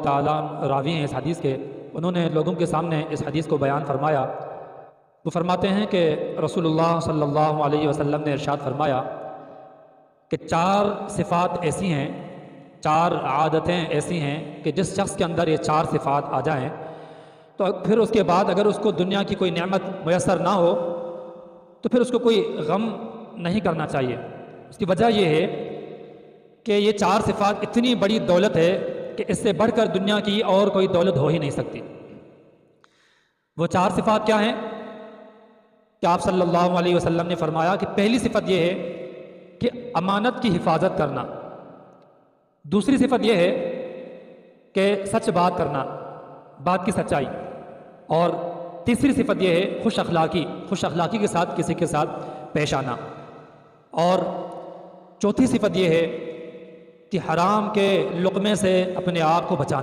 تعالیٰ راوی ہیں اس حدیث کے، انہوں نے لوگوں کے سامنے اس حدیث کو بیان فرمایا۔ وہ فرماتے ہیں کہ رسول اللہ صلی اللہ علیہ وسلم نے ارشاد فرمایا کہ 4 صفات ایسی ہیں، 4 عادتیں ایسی ہیں کہ جس شخص کے اندر یہ 4 صفات آ جائیں تو پھر اس کے بعد اگر اس کو دنیا کی کوئی نعمت میسر نہ ہو تو پھر اس کو کوئی غم نہیں کرنا چاہیے۔ اس کی وجہ یہ ہے کہ یہ 4 صفات اتنی بڑی دولت ہے کہ اس سے بڑھ کر دنیا کی اور کوئی دولت ہو ہی نہیں سکتی۔ وہ 4 صفات کیا ہیں کہ آپ صلی اللہ علیہ وسلم نے فرمایا کہ پہلی صفت یہ ہے کہ امانت کی حفاظت کرنا، دوسری صفت یہ ہے کہ سچ بات کرنا، بات کی سچائی، اور تیسری صفت یہ ہے خوش اخلاقی کے ساتھ کسی کے ساتھ پیش آنا، اور چوتھی صفت یہ ہے کہ حرام کے لقمے سے اپنے آپ کو بچانا۔